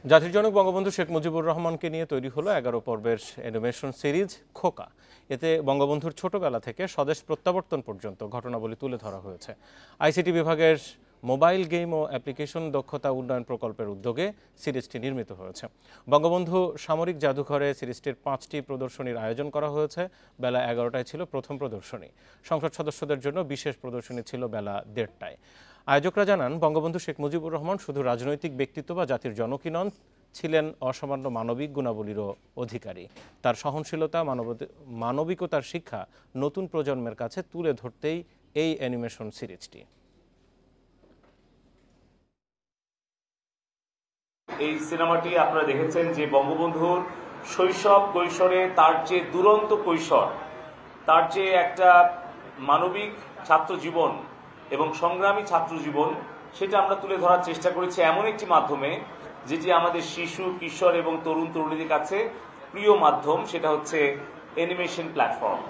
জাতির জনক বঙ্গবন্ধু শেখ মুজিবুর রহমানকে নিয়ে তৈরি হলো 11 পর্বের অ্যানিমেশন সিরিজ খোকা। এতে বঙ্গবন্ধুর ছোটবেলা থেকে স্বদেশ প্রত্যাবর্তন পর্যন্ত ঘটনাবলী তুলে ধরা হয়েছে। আইসিটি বিভাগের মোবাইল গেম ও অ্যাপ্লিকেশন দক্ষতা উন্নয়ন প্রকল্পের উদ্যোগে সিরিজটি নির্মিত হয়েছে। বঙ্গবন্ধু সামরিক জাদুঘরে সিরিজটির 5টি প্রদর্শনীর আয়োজন করা হয়েছে। বেলা 11টায় ছিল প্রথম প্রদর্শনী। সংসদ সদস্যদের জন্য বিশেষ প্রদর্শনী ছিল বেলা 1:30টায়। আয়োজকরা জানান, বঙ্গবন্ধু শেখ মুজিবুর রহমান শুধু রাজনৈতিক ব্যক্তিত্ব বা জাতির জনকই নন, ছিলেন অসামান্য মানবিক গুণাবলীরও অধিকারী। তার সহনশীলতা, মানবিকতার শিক্ষা নতুন প্রজন্মের কাছে তুলে ধরতেই এই অ্যানিমেশন সিরিজটি। এই সিনেমাটি আপনারা দেখেছেন যে বঙ্গবন্ধুর শৈশব কৈশোরে তার যে দুরন্ত কৈশোর, তার যে একটা মানবিক ছাত্র জীবন এবং সংগ্রামী ছাত্র জীবন, সেটা আমরা তুলে ধরার চেষ্টা করেছি এমন একটি মাধ্যমে যেটি আমাদের শিশু, কিশোর এবং তরুণ তরুণীদের কাছে প্রিয় মাধ্যম, সেটা হচ্ছে অ্যানিমেশন প্ল্যাটফর্ম।